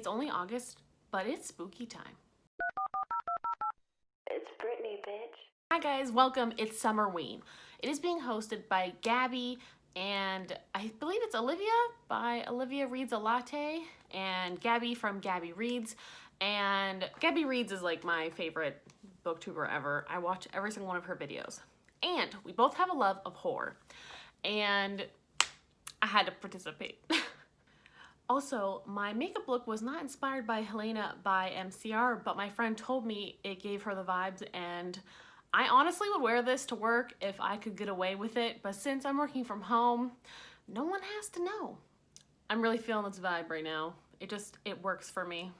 It's only August, but it's spooky time. It's Brittney, bitch. Hi guys, welcome. It's Summerween. It is being hosted by Gabby and I believe it's Olivia by Oliviareadsalatte and Gabby from Gabby Reads. And Gabby Reads is like my favorite booktuber ever. I watch every single one of her videos. And we both have a love of horror. And I had to participate. Also, my makeup look was not inspired by Helena by MCR, but my friend told me it gave her the vibes, and I honestly would wear this to work if I could get away with it, but since I'm working from home, no one has to know. I'm really feeling this vibe right now. It works for me.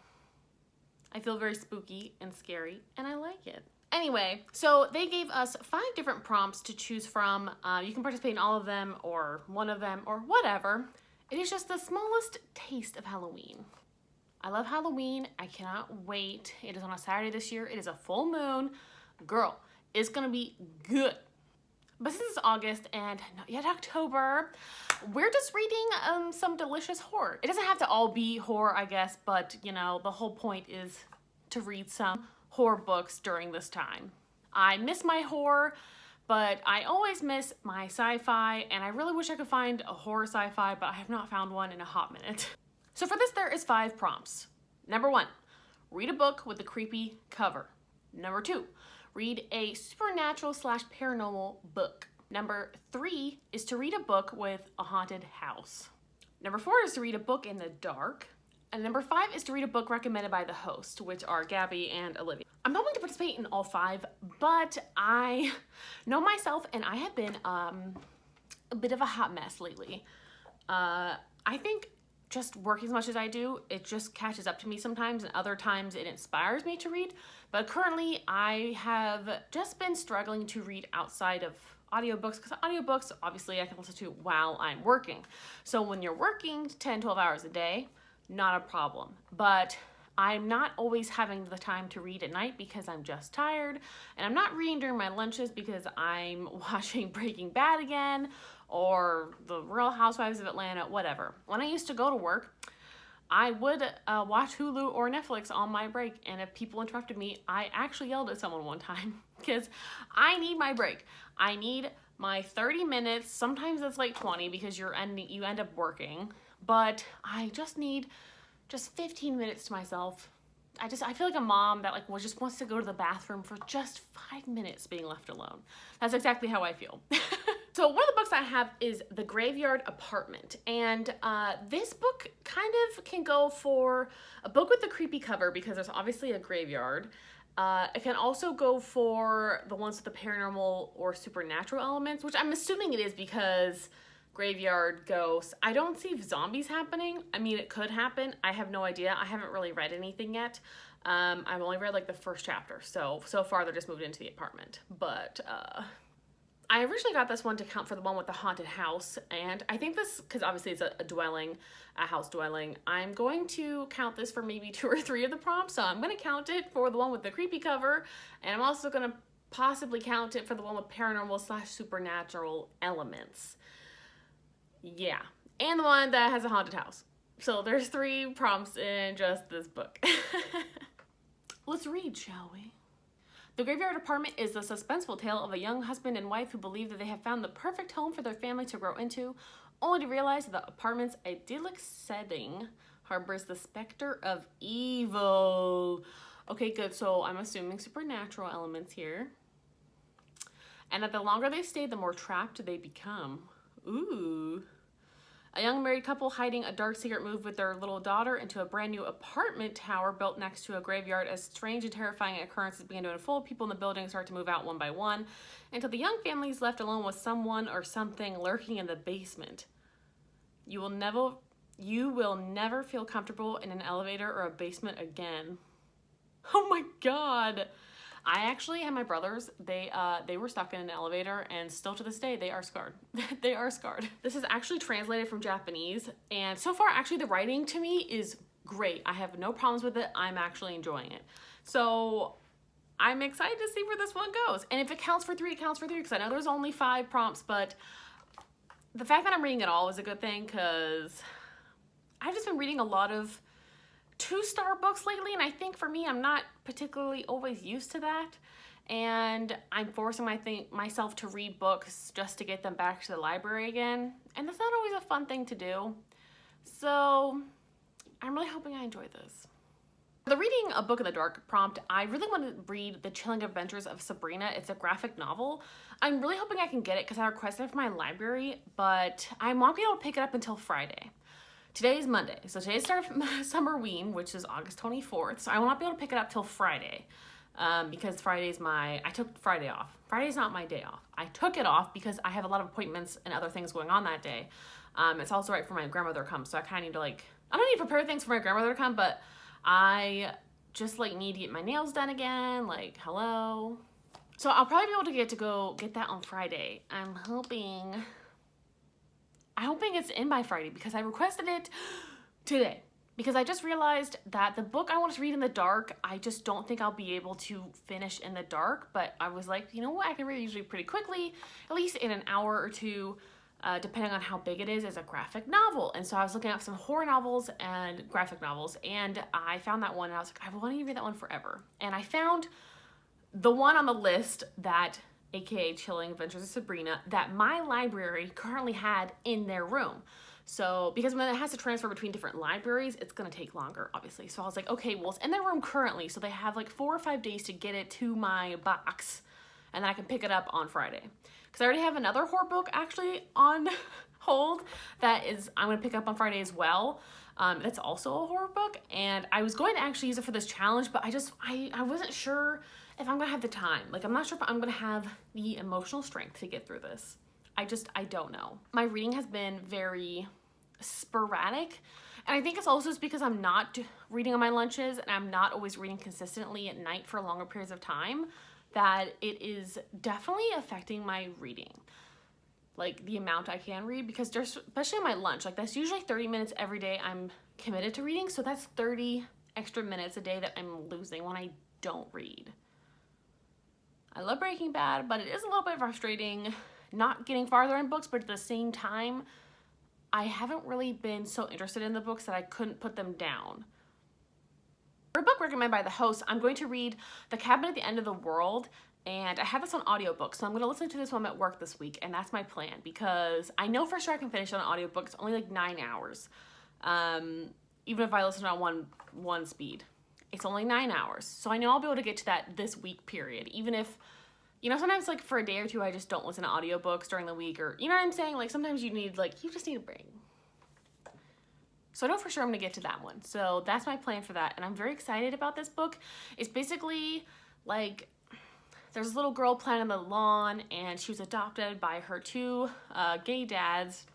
I feel very spooky and scary, and I like it. Anyway, so they gave us 5 different prompts to choose from. You can participate in all of them, or one of them, or whatever. It is just the smallest taste of Halloween. I love Halloween. I cannot wait. It is on a Saturday this year. It is a full moon. Girl, it's gonna be good. But since it's August and not yet October, we're just reading some delicious horror. It doesn't have to all be horror, I guess, but you know, the whole point is to read some horror books during this time. I miss my horror, but I always miss my sci-fi, and I really wish I could find a horror sci-fi, but I have not found one in a hot minute. So for this, there is 5 prompts. Number 1, read a book with a creepy cover. Number 2, read a supernatural / paranormal book. Number 3 is to read a book with a haunted house. Number 4 is to read a book in the dark. And number 5 is to read a book recommended by the host, which are Gabby and Olivia. I'm not going to participate in all 5, but I know myself and I have been a bit of a hot mess lately. I think just working as much as I do, it just catches up to me sometimes, and other times it inspires me to read. But currently I have just been struggling to read outside of audiobooks, because audiobooks obviously I can listen to while I'm working. So when you're working 10, 12 hours a day, not a problem. But I'm not always having the time to read at night because I'm just tired, and I'm not reading during my lunches because I'm watching Breaking Bad again or The Real Housewives of Atlanta, whatever. When I used to go to work, I would watch Hulu or Netflix on my break, and if people interrupted me, I actually yelled at someone one time because I need my break. I need my 30 minutes. Sometimes it's like 20 because you end up working, but I just need 15 minutes to myself. I feel like a mom that just wants to go to the bathroom for just 5 minutes being left alone. That's exactly how I feel. So one of the books I have is The Graveyard Apartment, and this book kind of can go for a book with a creepy cover because there's obviously a graveyard. It can also go for the ones with the paranormal or supernatural elements, which I'm assuming it is because graveyard, ghosts. I don't see zombies happening. I mean, it could happen. I have no idea. I haven't really read anything yet. I've only read like the first chapter, so far they're just moved into the apartment. But I originally got this one to count for the one with the haunted house, and I think this, because obviously it's a house dwelling, I'm going to count this for maybe 2 or 3 of the prompts. So I'm going to count it for the one with the creepy cover, and I'm also going to possibly count it for the one with paranormal / supernatural elements. Yeah, and the one that has a haunted house. So there's 3 prompts in just this book. Let's read, shall we? The Graveyard Apartment is the suspenseful tale of a young husband and wife who believe that they have found the perfect home for their family to grow into, only to realize that the apartment's idyllic setting harbors the specter of evil. Okay, good. So I'm assuming supernatural elements here. And that the longer they stay, the more trapped they become. Ooh. A young married couple hiding a dark secret move with their little daughter into a brand new apartment tower built next to a graveyard. As strange and terrifying occurrences begin to unfold, people in the building start to move out one by one until the young family is left alone with someone or something lurking in the basement. You will never feel comfortable in an elevator or a basement again. Oh my God. I actually had my brothers, they were stuck in an elevator, and still to this day, they are scarred. They are scarred. This is actually translated from Japanese, and so far, actually, the writing to me is great. I have no problems with it. I'm actually enjoying it. So I'm excited to see where this one goes. And if it counts for 3, it counts for 3, because I know there's only 5 prompts, but the fact that I'm reading it all is a good thing, because I've just been reading a lot of 2-star books lately, and I think for me, I'm not particularly always used to that. And I'm forcing myself to read books just to get them back to the library again. And that's not always a fun thing to do. So I'm really hoping I enjoy this. For the reading a book in the dark prompt, I really want to read The Chilling Adventures of Sabrina. It's a graphic novel. I'm really hoping I can get it because I requested it from my library, but I won't be able to pick it up until Friday. Today is Monday, so today's the start of Summerween, which is August 24th, so I will not be able to pick it up till Friday. Because I took Friday off. Friday's not my day off. I took it off because I have a lot of appointments and other things going on that day. It's also right for my grandmother to come, so I kind of need to I don't need to prepare things for my grandmother to come, but I just need to get my nails done again, hello. So I'll probably be able to go get that on Friday. I'm hoping it's in by Friday because I requested it today. Because I just realized that the book I want to read in the dark, I just don't think I'll be able to finish in the dark. But I was like, you know what? I can read it usually pretty quickly, at least in an hour or two, depending on how big it is as a graphic novel. And so I was looking up some horror novels and graphic novels, and I found that one, and I was like, I've wanted to read that one forever. And I found the one on the list that, aka Chilling Adventures of Sabrina, that my library currently had in their room. So, because when it has to transfer between different libraries, it's going to take longer, obviously. So I was like, okay, well, it's in their room currently, so they have 4 or 5 days to get it to my box, and then I can pick it up on Friday. Because I already have another horror book actually on hold that I'm going to pick up on Friday as well. That's also a horror book, and I was going to actually use it for this challenge, but I wasn't sure if I'm going to have the time. I'm not sure if I'm going to have the emotional strength to get through this. I don't know. My reading has been very sporadic, and I think it's also just because I'm not reading on my lunches and I'm not always reading consistently at night for longer periods of time, that it is definitely affecting my reading, the amount I can read, because there's, especially on my lunch, that's usually 30 minutes every day I'm committed to reading, so that's 30 extra minutes a day that I'm losing when I don't read. I love Breaking Bad, but it is a little bit frustrating not getting farther in books, but at the same time, I haven't really been so interested in the books that I couldn't put them down. For a book recommended by the host, I'm going to read The Cabin at the End of the World, and I have this on audiobook, so I'm going to listen to this while I'm at work this week, and that's my plan, because I know for sure I can finish it on audiobook. It's only 9 hours, even if I listen on one speed. It's only 9 hours, so I know I'll be able to get to that this week period, even if, sometimes for a day or two I just don't listen to audiobooks during the week, or, you know what I'm saying? Sometimes you need, you just need a break. So I know for sure I'm gonna get to that one. So that's my plan for that, and I'm very excited about this book. It's basically, there's this little girl playing on the lawn, and she was adopted by her 2 gay dads.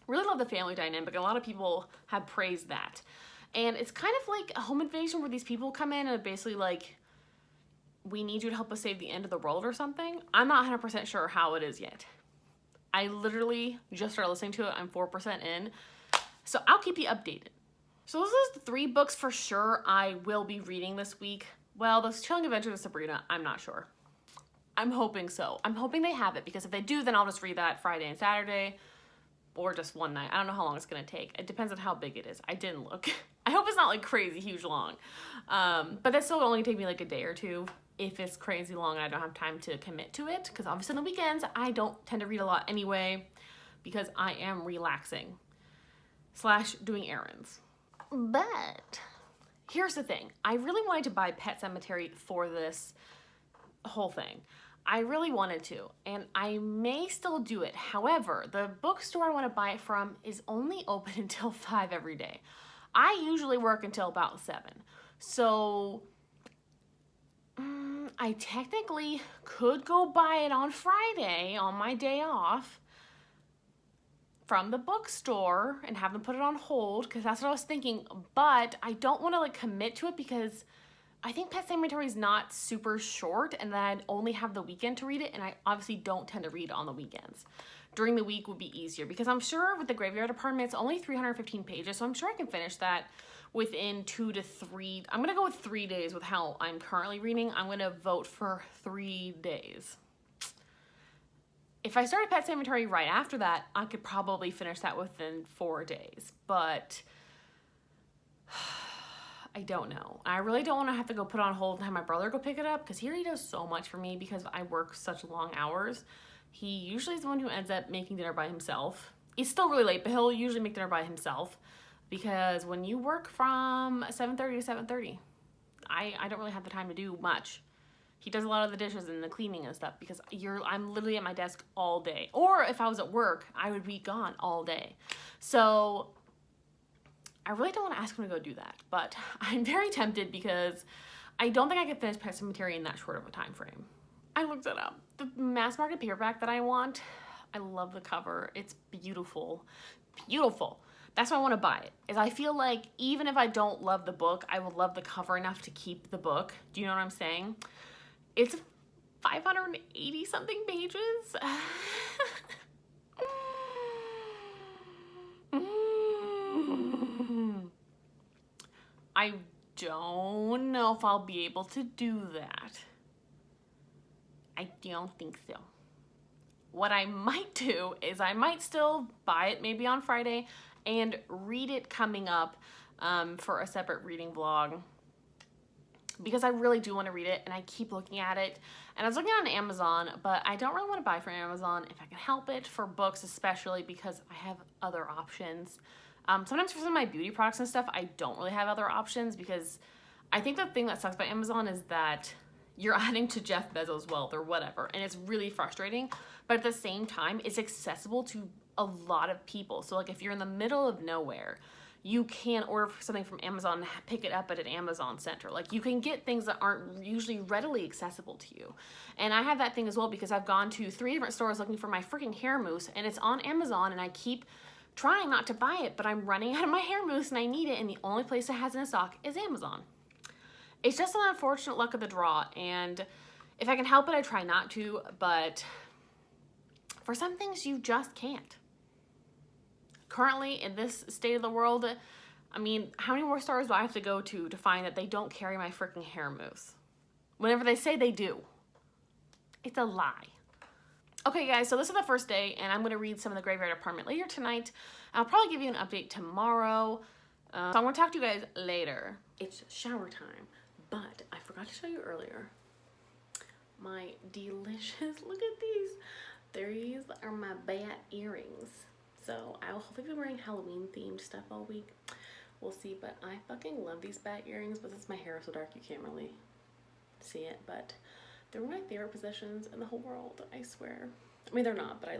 Really love the family dynamic. A lot of people have praised that. And it's kind of like a home invasion where these people come in and basically we need you to help us save the end of the world or something. I'm not 100% sure how it is yet. I literally just started listening to it. I'm 4% in. So I'll keep you updated. So those are the 3 books for sure I will be reading this week. Well, those Chilling Adventures of Sabrina, I'm not sure. I'm hoping so. I'm hoping they have it, because if they do, then I'll just read that Friday and Saturday, or just one night. I don't know how long it's gonna take. It depends on how big it is. I didn't look. I hope it's not crazy huge long. But that's still only take me a day or two if it's crazy long and I don't have time to commit to it, because obviously on the weekends I don't tend to read a lot anyway, because I am relaxing / doing errands. But here's the thing. I really wanted to buy Pet Sematary for this whole thing. I really wanted to, and I may still do it. However, the bookstore I want to buy it from is only open until 5 every day. I usually work until about 7. So I technically could go buy it on Friday on my day off from the bookstore and have them put it on hold, because that's what I was thinking. But I don't want to commit to it, because I think Pet Sematary is not super short, and then I'd only have the weekend to read it, and I obviously don't tend to read on the weekends. During the week would be easier, because I'm sure with the Graveyard Department, it's only 315 pages, so I'm sure I can finish that within 2 to 3. I'm gonna go with 3 days with how I'm currently reading. I'm gonna vote for 3 days. If I started Pet Sematary right after that, I could probably finish that within 4 days, but I don't know. I really don't want to have to go put on hold and have my brother go pick it up, because here he does so much for me because I work such long hours. He usually is the one who ends up making dinner by himself. It's still really late, but he'll usually make dinner by himself, because when you work from 7:30 to 7:30, I don't really have the time to do much. He does a lot of the dishes and the cleaning and stuff, because I'm literally at my desk all day. Or if I was at work, I would be gone all day. So I really don't want to ask him to go do that, but I'm very tempted because I don't think I could finish Pet Cemetery in that short of a time frame. I looked it up. The mass market paperback that I want, I love the cover. It's beautiful. Beautiful. That's why I want to buy it. Is I feel like even if I don't love the book, I will love the cover enough to keep the book. Do you know what I'm saying? It's 580 something pages. I don't know if I'll be able to do that. I don't think so. What I might do is I might still buy it maybe on Friday and read it coming up for a separate reading vlog, because I really do want to read it and I keep looking at it. And I was looking on Amazon, but I don't really want to buy from Amazon if I can help it, for books especially, because I have other options. Sometimes for some of my beauty products and stuff, I don't really have other options, because I think the thing that sucks about Amazon is that you're adding to Jeff Bezos' wealth or whatever, and it's really frustrating. But at the same time, it's accessible to a lot of people. So like if you're in the middle of nowhere, you can order something from Amazon and pick it up at an Amazon center. Like you can get things that aren't usually readily accessible to you. And I have that thing as well, because I've gone to 3 different stores looking for my freaking hair mousse, and it's on Amazon, and I keep trying not to buy it, but I'm running out of my hair mousse and I need it, and the only place that has it in stock is Amazon. It's just an unfortunate luck of the draw, and if I can help it, I try not to, but for some things you just can't. Currently, in this state of the world, I mean, how many more stores do I have to go to find that they don't carry my freaking hair mousse? Whenever they say they do, it's a lie. Okay guys, so this is the first day, and I'm going to read some of the Graveyard Apartment later tonight. I'll probably give you an update tomorrow, so I'm going to talk to you guys later. It's shower time, but I forgot to show you earlier my delicious, look at these. These are my bat earrings. So I will hopefully be wearing Halloween themed stuff all week. We'll see, but I fucking love these bat earrings, but since my hair is so dark you can't really see it, but they're my favorite possessions in the whole world, I swear. I mean, they're not, but I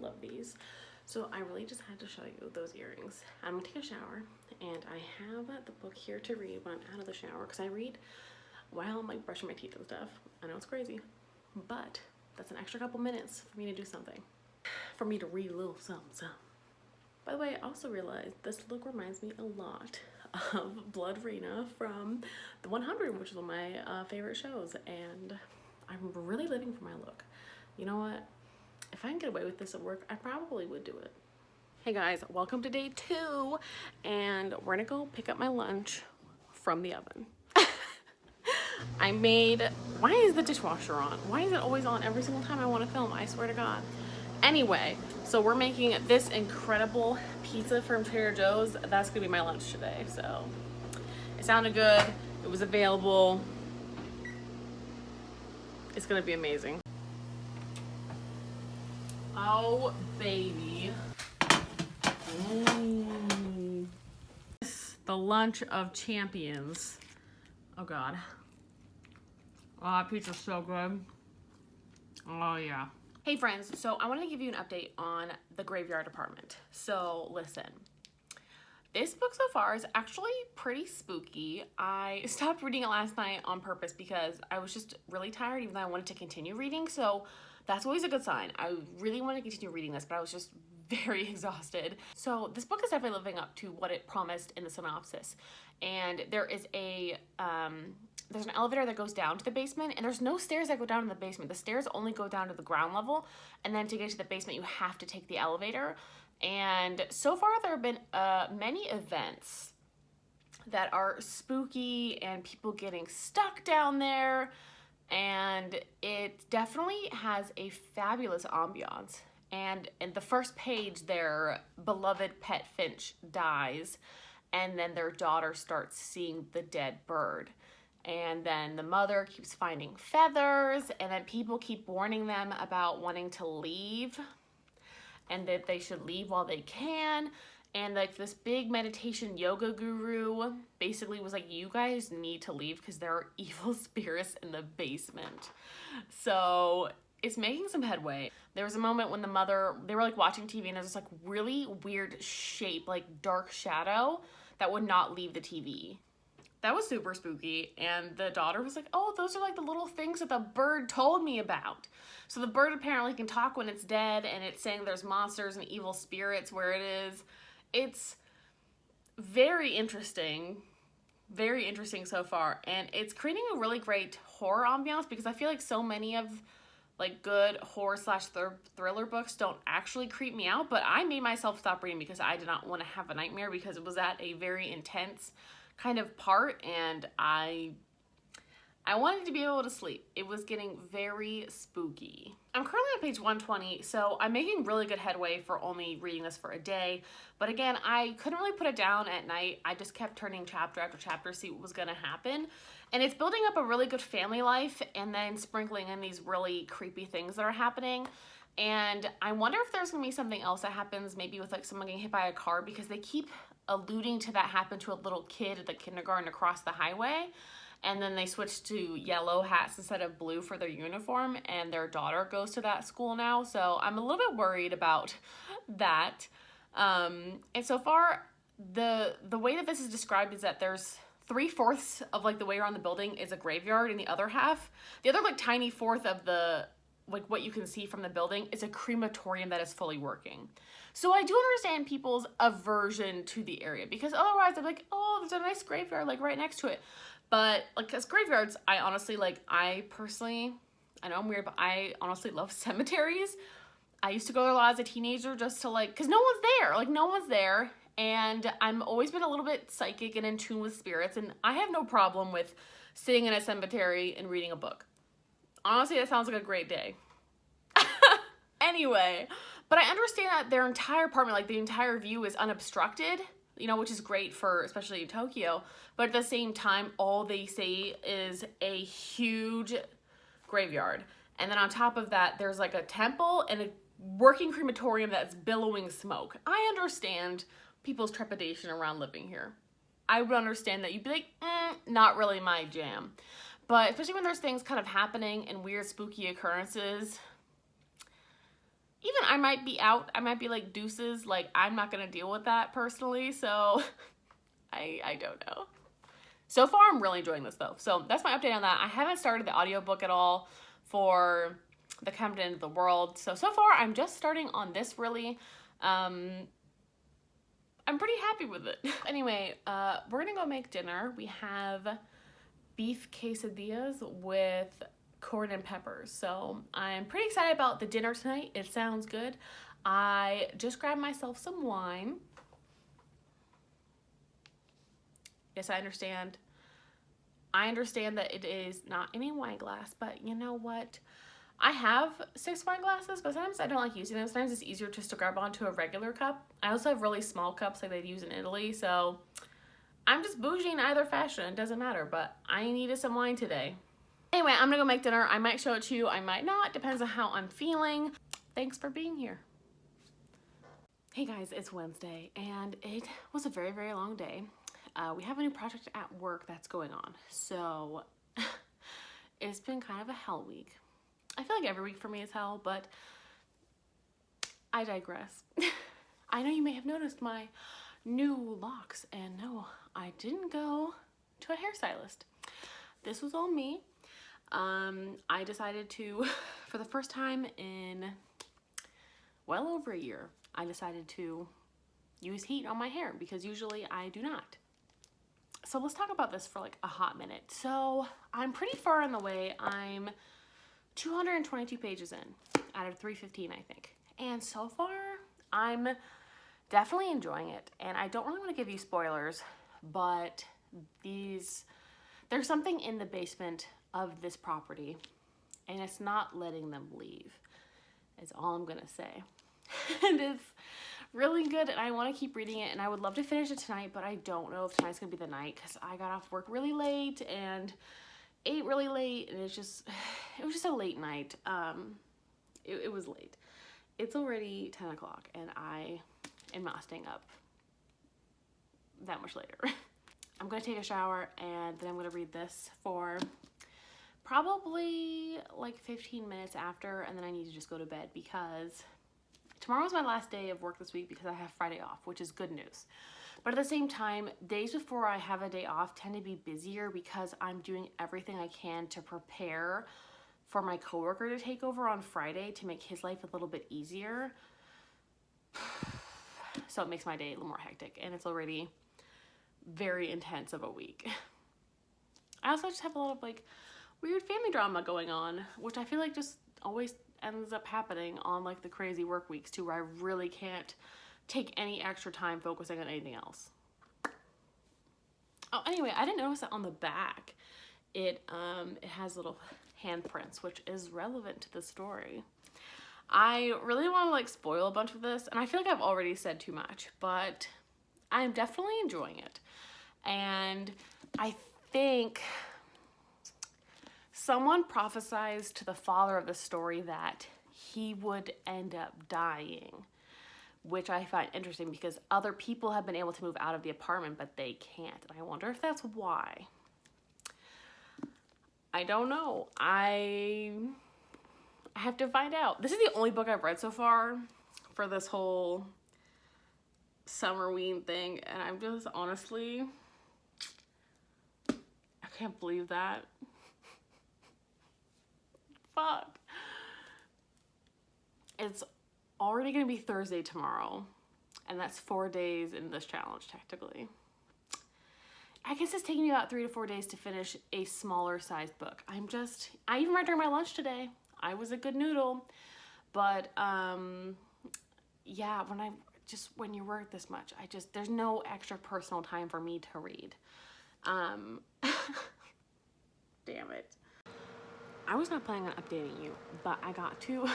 love these. So I really just had to show you those earrings. I'm gonna take a shower, and I have the book here to read when I'm out of the shower, because I read while I'm like brushing my teeth and stuff. I know it's crazy, but that's an extra couple minutes for me to do something. For me to read a little something. By the way, I also realized this look reminds me a lot of Blood Rena from The 100, which is one of my favorite shows, and I'm really living for my look. You know what? If I can get away with this at work, I probably would do it. Hey guys, welcome to day 2, and we're gonna go pick up my lunch from the oven. I made, why is the dishwasher on? Why is it always on every single time I want to film? I swear to God. Anyway, so we're making this incredible pizza from Trader Joe's. That's gonna be my lunch today. So it sounded good. It was available. It's gonna be amazing. Oh, baby. The lunch of champions. Oh God. Oh, that pizza's so good. Oh yeah. Hey friends, so I wanted to give you an update on the Graveyard Apartment. So listen, this book so far is actually pretty spooky. I stopped reading it last night on purpose because I was just really tired, even though I wanted to continue reading. So that's always a good sign. I really want to continue reading this, but I was just very exhausted. So this book is definitely living up to what it promised in the synopsis. And there is there's an elevator that goes down to the basement, and there's no stairs that go down to the basement. The stairs only go down to the ground level, and then to get to the basement, you have to take the elevator. And so far, there have been many events that are spooky and people getting stuck down there, and it definitely has a fabulous ambiance. And in the first page, their beloved pet Finch dies, and then their daughter starts seeing the dead bird. And then the mother keeps finding feathers, and then people keep warning them about wanting to leave and that they should leave while they can. And like this big meditation yoga guru basically was like, you guys need to leave because there are evil spirits in the basement. So it's making some headway. There was a moment when the mother, they were like watching TV, and there's this like really weird shape, like dark shadow that would not leave the TV. That was super spooky. And the daughter was like, oh, those are like the little things that the bird told me about. So the bird apparently can talk when it's dead, and it's saying there's monsters and evil spirits where it is. It's very interesting so far, and it's creating a really great horror ambiance, because I feel like so many of like good horror / thriller books don't actually creep me out, but I made myself stop reading because I did not want to have a nightmare, because it was at a very intense kind of part, and I wanted to be able to sleep. It was getting very spooky. I'm currently on page 120, so I'm making really good headway for only reading this for a day. But again, I couldn't really put it down at night. I just kept turning chapter after chapter to see what was gonna happen. And it's building up a really good family life, and then sprinkling in these really creepy things that are happening. And I wonder if there's gonna be something else that happens, maybe with like someone getting hit by a car, because they keep alluding to that happened to a little kid at the kindergarten across the highway. And then they switched to yellow hats instead of blue for their uniform, and their daughter goes to that school now. So I'm a little bit worried about that. And so far, the way that this is described is that there's 3/4 of like the way around the building is a graveyard, and the other like tiny fourth of the like what you can see from the building is a crematorium that is fully working. So I do understand people's aversion to the area, because otherwise I'm like, oh, there's a nice graveyard like right next to it. But like as graveyards, I honestly I know I'm weird, but I honestly love cemeteries. I used to go there a lot as a teenager just to like, cause no one's there. And I'm always been a little bit psychic and in tune with spirits, and I have no problem with sitting in a cemetery and reading a book. Honestly, that sounds like a great day. Anyway, but I understand that their entire apartment, like the entire view is unobstructed, you know, which is great for, especially in Tokyo. But at the same time, all they say is a huge graveyard. And then on top of that, there's like a temple and a working crematorium that's billowing smoke. I understand people's trepidation around living here. I would understand that you'd be like, not really my jam. But especially when there's things kind of happening and weird spooky occurrences, even I might be out, I might be like deuces, like I'm not gonna deal with that personally, so I don't know. So far I'm really enjoying this though. So that's my update on that. I haven't started the audiobook at all for The Come to End of the World. So far I'm just starting on this really. I'm pretty happy with it. Anyway, we're gonna go make dinner. We have beef quesadillas with corn and peppers. So I'm pretty excited about the dinner tonight. It sounds good. I just grabbed myself some wine. Yes, I understand. I understand that it is not in a wine glass, but you know what? I have 6 wine glasses, but sometimes I don't like using them. Sometimes it's easier just to grab onto a regular cup. I also have really small cups like they use in Italy, so I'm just bougie in either fashion. It doesn't matter, but I needed some wine today. Anyway, I'm gonna go make dinner. I might show it to you, I might not. Depends on how I'm feeling. Thanks for being here. Hey guys, it's Wednesday, and it was a very, very long day. We have a new project at work that's going on, so it's been kind of a hell week. I feel like every week for me is hell, but I digress. I know you may have noticed my new locks, and no, I didn't go to a hairstylist. This was all me. I decided to, for the first time in well over a year, I decided to use heat on my hair, because usually I do not. So let's talk about this for like a hot minute. So I'm pretty far on the way. I'm 222 pages in out of 315, I think. And so far, I'm definitely enjoying it. And I don't really want to give you spoilers, but there's something in the basement of this property, and it's not letting them leave, is all I'm gonna say. And it's really good, and I want to keep reading it, and I would love to finish it tonight, but I don't know if tonight's gonna be the night because I got off work really late and ate really late, and it was just a late night. It was late. It's already 10 o'clock, and I am not staying up that much later. I'm gonna take a shower, and then I'm gonna read this for probably like 15 minutes after, and then I need to just go to bed because tomorrow's my last day of work this week because I have Friday off, which is good news. But at the same time, days before I have a day off tend to be busier because I'm doing everything I can to prepare for my coworker to take over on Friday to make his life a little bit easier. So it makes my day a little more hectic, and it's already very intense of a week. I also just have a lot of like weird family drama going on, which I feel like just always ends up happening on like the crazy work weeks too, where I really can't take any extra time focusing on anything else. Oh, anyway, I didn't notice that on the back it has little handprints, which is relevant to the story. I really want to like spoil a bunch of this, and I feel like I've already said too much, but I'm definitely enjoying it. And I think someone prophesied to the father of the story that he would end up dying, which I find interesting because other people have been able to move out of the apartment, but they can't. And I wonder if that's why. I don't know. I have to find out. This is the only book I've read so far for this whole Summerween thing, and I'm just honestly, I can't believe that. Fuck. It's already gonna be Thursday tomorrow, and that's 4 days in this challenge technically. I guess it's taking me about 3 to 4 days to finish a smaller sized book. I even read during my lunch today. I was a good noodle, but yeah, when you work this much, there's no extra personal time for me to read. Damn it. I was not planning on updating you, but I got to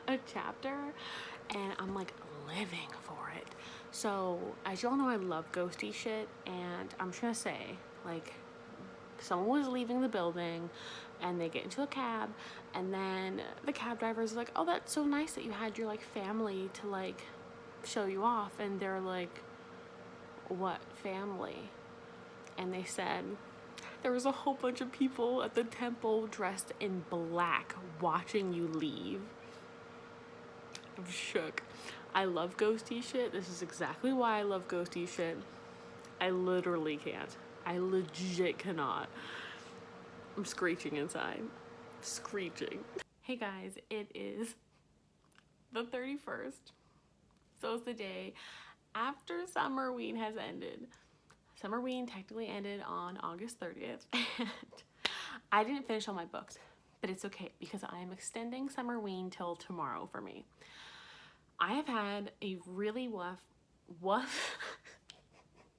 a chapter and I'm like living for it. So as y'all know, I love ghosty shit, and I'm just gonna say, like, someone was leaving the building and they get into a cab, and then the cab driver is like, oh, that's so nice that you had your like family to like show you off. And they're like, what family? And they said, there was a whole bunch of people at the temple dressed in black watching you leave. I'm shook. I love ghosty shit. This is exactly why I love ghosty shit. I literally can't. I legit cannot. I'm screeching inside. Screeching. Hey guys, it is the 31st. So it's the day after Summerween has ended. Summerween technically ended on August 30th, and I didn't finish all my books, but it's okay because I am extending Summerween till tomorrow for me. I have had a really woof.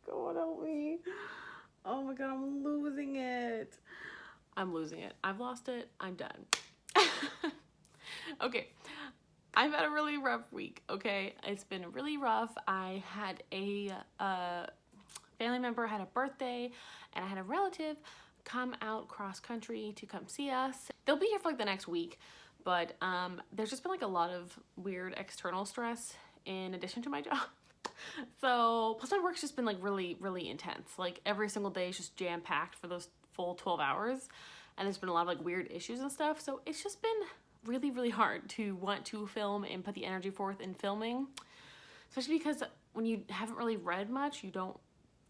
God help me. Oh my God, I'm losing it. I'm losing it. I've lost it. I'm done. Okay. I've had a really rough week, okay? It's been really rough. I had a family member had a birthday, and I had a relative come out cross country to come see us. They'll be here for like the next week, but there's just been like a lot of weird external stress in addition to my job. So plus my work's just been like really, really intense. Like every single day is just jam-packed for those full 12 hours, and there's been a lot of like weird issues and stuff. So it's just been really, really hard to want to film and put the energy forth in filming, especially because when you haven't really read much,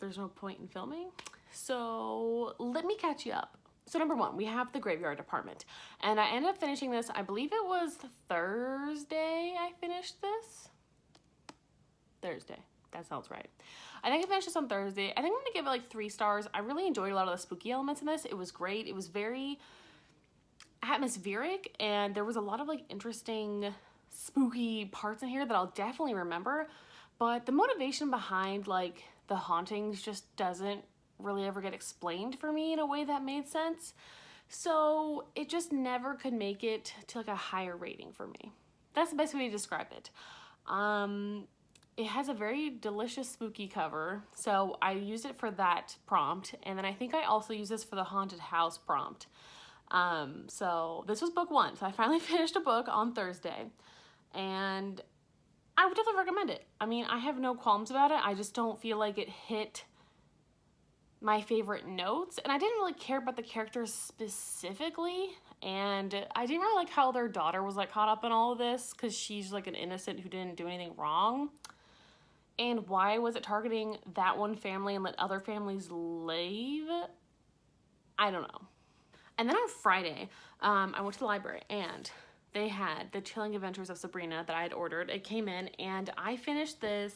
there's no point in filming. So let me catch you up. So number one, we have the graveyard department, and I ended up finishing this, I believe it was Thursday I finished this. Thursday, that sounds right. I think I finished this on Thursday. I think I'm gonna give it like 3 stars. I really enjoyed a lot of the spooky elements in this. It was great. It was very atmospheric, and there was a lot of like interesting spooky parts in here that I'll definitely remember, but the motivation behind like the hauntings just doesn't really ever get explained for me in a way that made sense. So it just never could make it to like a higher rating for me. That's the best way to describe it. it has a very delicious spooky cover, so I used it for that prompt, and then I think I also used this for the haunted house prompt. So this was book 1, so I finally finished a book on Thursday, and I would definitely recommend it. I mean, I have no qualms about it. I just don't feel like it hit my favorite notes, and I didn't really care about the characters specifically, and I didn't really like how their daughter was like caught up in all of this, because she's like an innocent who didn't do anything wrong. And why was it targeting that one family and let other families leave? I don't know. And then on Friday, I went to the library and they had The Chilling Adventures of Sabrina that I had ordered. It came in and I finished this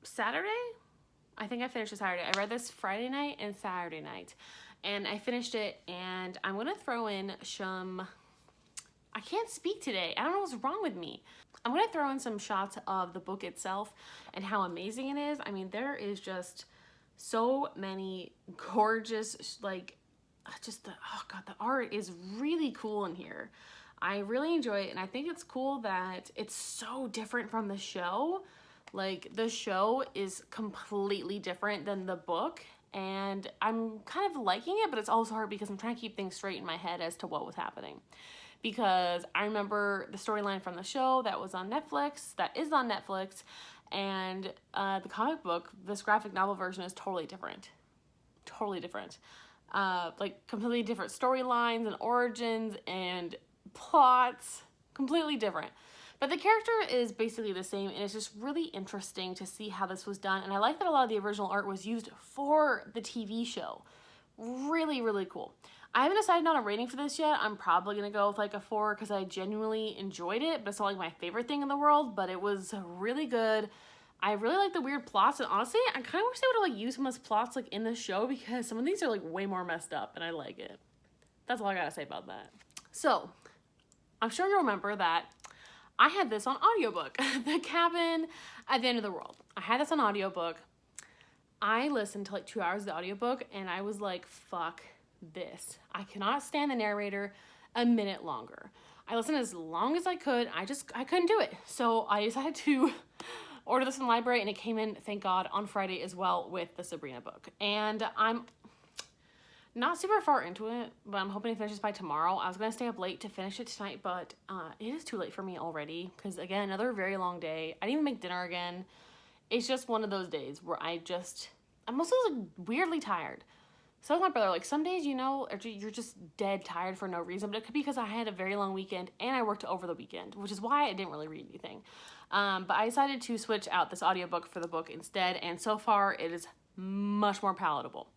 Saturday. I think I finished it Saturday. I read this Friday night and Saturday night. And I finished it, and I'm going to throw in some... I can't speak today. I don't know what's wrong with me. I'm going to throw in some shots of the book itself and how amazing it is. I mean, there is just so many gorgeous, like, just the, oh God, the art is really cool in here. I really enjoy it, and I think it's cool that it's so different from the show. Like, the show is completely different than the book, and I'm kind of liking it, but it's also hard because I'm trying to keep things straight in my head as to what was happening. Because I remember the storyline from the show that was on Netflix, that is on Netflix, and the comic book, this graphic novel version, is totally different. Totally different. Like, completely different storylines and origins and plots. Completely different. But the character is basically the same, and it's just really interesting to see how this was done. And I like that a lot of the original art was used for the TV show. Really, really cool. I haven't decided on a rating for this yet. I'm probably going to go with like a 4 because I genuinely enjoyed it, but it's not like my favorite thing in the world, but it was really good. I really like the weird plots, and honestly, I kind of wish they would have like used some of those plots like in the show, because some of these are like way more messed up, and I like it. That's all I gotta say about that. So, I'm sure you'll remember that I had this on audiobook, The Cabin at the End of the World. I had this on audiobook. I listened to like 2 hours of the audiobook, and I was like, fuck this. I cannot stand the narrator a minute longer. I listened as long as I could. I couldn't do it. So I decided to order this in the library, and it came in, thank God, on Friday as well with the Sabrina book. And I'm not super far into it, but I'm hoping to finish this by tomorrow. I was going to stay up late to finish it tonight, but it is too late for me already, because again, another very long day. I didn't even make dinner again. It's just one of those days where I'm also like weirdly tired. So was my brother, like some days, you know, you're just dead tired for no reason, but it could be because I had a very long weekend and I worked over the weekend, which is why I didn't really read anything. But I decided to switch out this audiobook for the book instead, and so far it is much more palatable.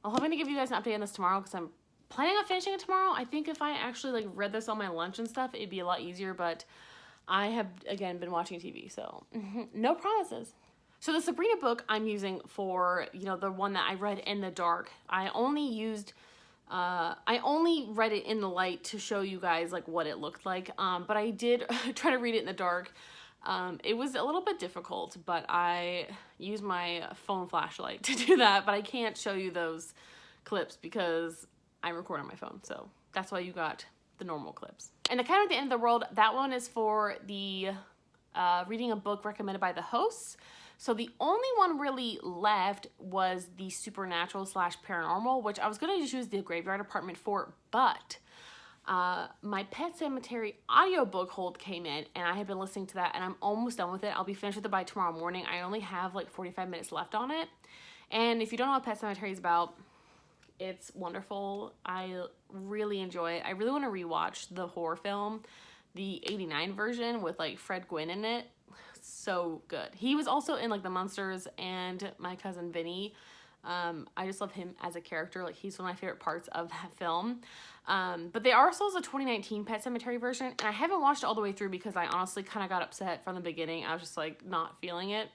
I'm hoping to give you guys an update on this tomorrow because I'm planning on finishing it tomorrow. I think if I actually like read this on my lunch and stuff, it'd be a lot easier, but I have, again, been watching TV, so no promises. So the Sabrina book I'm using for, you know, the one that I read in the dark. I only read it in the light to show you guys like what it looked like. But I did try to read it in the dark. It was a little bit difficult, but I used my phone flashlight to do that. But I can't show you those clips because I record on my phone. So that's why you got the normal clips. And The Cabin at the End of the World, that one is for the reading a book recommended by the hosts. So the only one really left was the supernatural / paranormal, which I was going to choose the Graveyard Apartment for, but my Pet Cemetery audiobook hold came in, and I have been listening to that, and I'm almost done with it. I'll be finished with it by tomorrow morning. I only have like 45 minutes left on it. And if you don't know what Pet Cemetery is about, it's wonderful. I really enjoy it. I really want to rewatch the horror film, the 89 version with like Fred Gwynn in it. So good. He was also in like The Munsters and My Cousin Vinny. I just love him as a character. Like, he's one of my favorite parts of that film. But they also has a 2019 Pet Cemetery version, and I haven't watched it all the way through because I honestly kind of got upset from the beginning. I was just like not feeling it.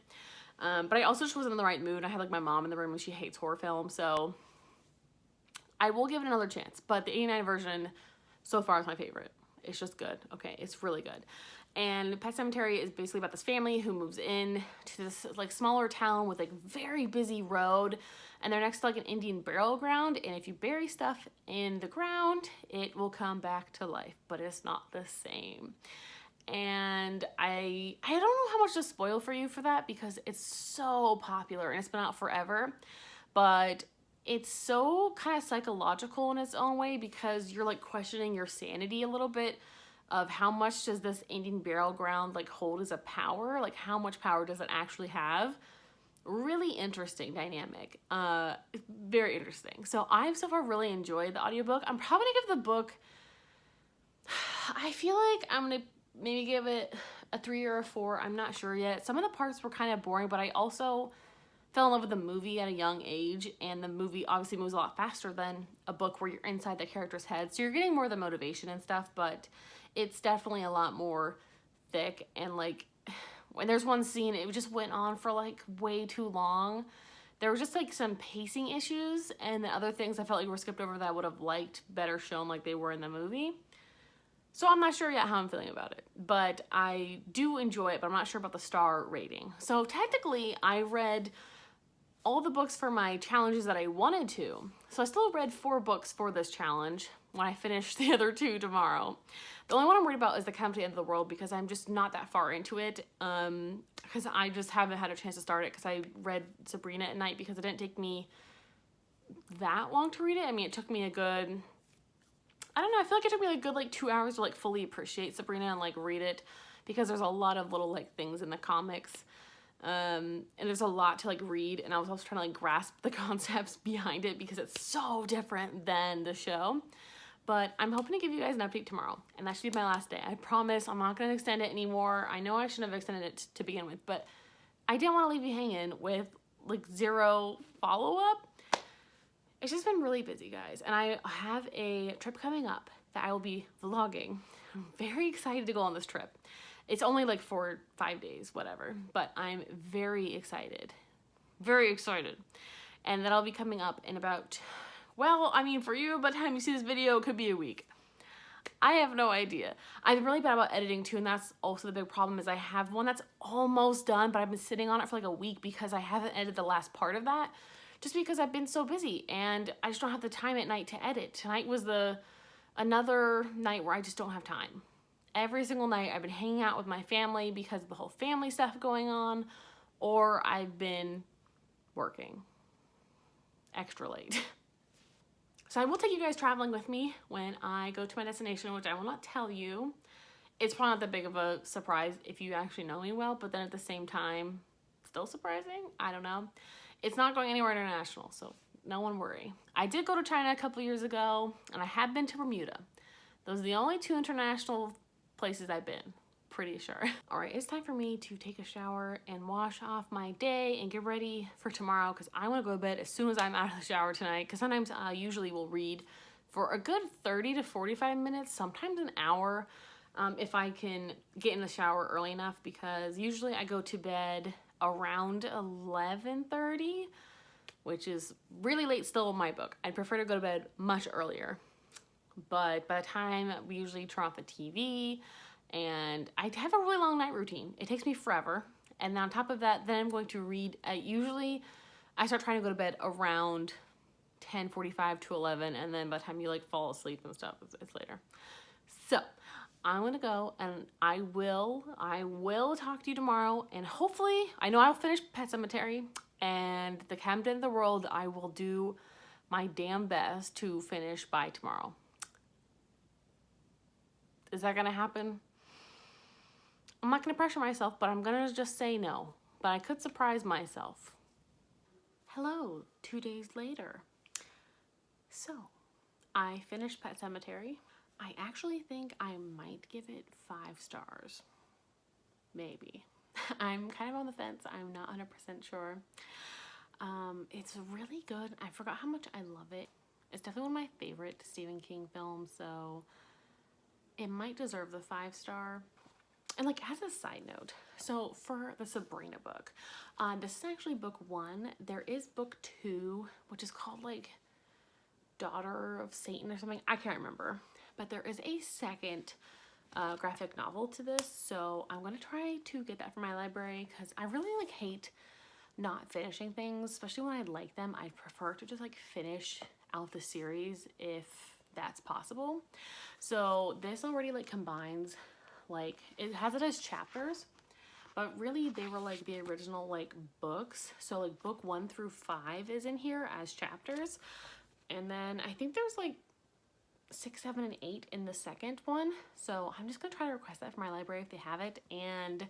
But I also just wasn't in the right mood. I had like my mom in the room and she hates horror films, so I will give it another chance. But the 89 version so far is my favorite. It's just good. Okay, it's really good. And Pet Cemetery is basically about this family who moves in to this like smaller town with like very busy road, and they're next to like an Indian burial ground, and if you bury stuff in the ground, it will come back to life, but it's not the same. and I don't know how much to spoil for you for that because it's so popular and it's been out forever, but it's so kind of psychological in its own way because you're like questioning your sanity a little bit of how much does this Indian burial ground like hold as a power, like how much power does it actually have. Really interesting dynamic. Very interesting. So I've so far really enjoyed the audiobook. I'm probably gonna give the book, I feel like I'm gonna maybe give it a 3 or a 4. I'm not sure yet. Some of the parts were kind of boring, but I also fell in love with the movie at a young age, and the movie obviously moves a lot faster than a book where you're inside the character's head. So you're getting more of the motivation and stuff, but it's definitely a lot more thick. And like when there's one scene, it just went on for like way too long. There was just like some pacing issues, and the other things I felt like were skipped over that I would have liked better shown like they were in the movie. So I'm not sure yet how I'm feeling about it, but I do enjoy it, but I'm not sure about the star rating. So technically I read all the books for my challenges that I wanted to. So I still read 4 books for this challenge when I finish the other 2 tomorrow. The only one I'm worried about is The Count at the End of the World because I'm just not that far into it. Because I just haven't had a chance to start it because I read Sabrina at night because it didn't take me that long to read it. I mean, it took me a good, I don't know, I feel like it took me like a good like 2 hours to like fully appreciate Sabrina and like read it because there's a lot of little like things in the comics. And there's a lot to like read, and I was also trying to like grasp the concepts behind it because it's so different than the show. But I'm hoping to give you guys an update tomorrow, and that should be my last day. I promise I'm not going to extend it anymore. I know I shouldn't have extended it to begin with, but I didn't want to leave you hanging with like 0 follow-up. It's just been really busy, guys, and I have a trip coming up that I will be vlogging. I'm very excited to go on this trip. It's only like 4 or 5 days, whatever, but I'm very excited. Very excited. And that'll be coming up in about, well, I mean, for you, by the time you see this video, it could be a week. I have no idea. I'm really bad about editing too, and that's also the big problem is I have one that's almost done, but I've been sitting on it for like a week because I haven't edited the last part of that, just because I've been so busy, and I just don't have the time at night to edit. Tonight was another night where I just don't have time. Every single night I've been hanging out with my family because of the whole family stuff going on, or I've been working extra late. So I will take you guys traveling with me when I go to my destination, which I will not tell you. It's probably not that big of a surprise if you actually know me well, but then at the same time, still surprising? I don't know. It's not going anywhere international, so no one worry. I did go to China a couple years ago, and I have been to Bermuda. Those are the only 2 international places I've been, pretty sure. All right, it's time for me to take a shower and wash off my day and get ready for tomorrow because I want to go to bed as soon as I'm out of the shower tonight, because sometimes I usually will read for a good 30 to 45 minutes, sometimes an hour, if I can get in the shower early enough, because usually I go to bed around 11:30, which is really late still in my book. I'd prefer to go to bed much earlier. But by the time we usually turn off the TV, and I have a really long night routine. It takes me forever. And on top of that, then I'm going to read. Usually I start trying to go to bed around 10:45 to 11. And then by the time you like fall asleep and stuff, it's later. So I'm going to go, and I will talk to you tomorrow. And hopefully, I know I'll finish Pet Sematary and The Count at the End of the World. I will do my damn best to finish by tomorrow. Is that gonna happen? I'm not gonna pressure myself, but I'm gonna just say no. But I could surprise myself. Hello, 2 days later. So, I finished Pet Sematary. I actually think I might give it 5 stars. Maybe. I'm kind of on the fence. I'm not 100% sure. It's really good. I forgot how much I love it. It's definitely one of my favorite Stephen King films, so it might deserve the 5 star. And like as a side note, so for the Sabrina book, this is actually book 1. There is book 2, which is called like Daughter of Satan or something. I can't remember. But there is a second graphic novel to this, so I'm gonna try to get that from my library because I really like hate not finishing things, especially when I like them. I prefer to just like finish out the series if that's possible. So this already like combines like, it has it as chapters, but really they were like the original like books. So like book 1 through 5 is in here as chapters. And then I think there's like 6, 7, and 8 in the second one. So I'm just gonna try to request that from my library if they have it and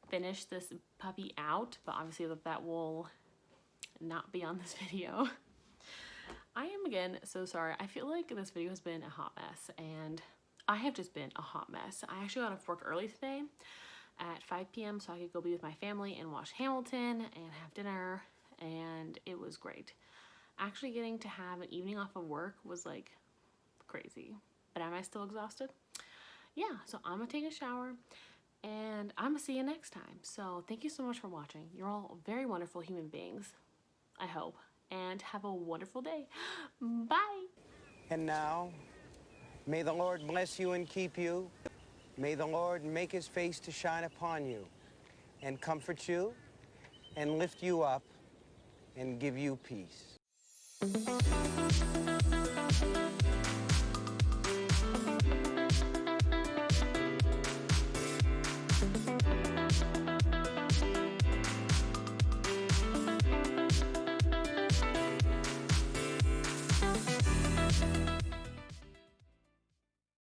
finish this puppy out. But obviously that will not be on this video. I am again so sorry. I feel like this video has been a hot mess, and I have just been a hot mess. I actually got off work early today at 5 p.m. so I could go be with my family and watch Hamilton and have dinner, and it was great. Actually getting to have an evening off of work was like crazy. But am I still exhausted? Yeah, so I'm gonna take a shower and I'm gonna see you next time. So thank you so much for watching. You're all very wonderful human beings, I hope, and have a wonderful day. Bye. And now, may the Lord bless you and keep you. May the Lord make his face to shine upon you and comfort you and lift you up and give you peace.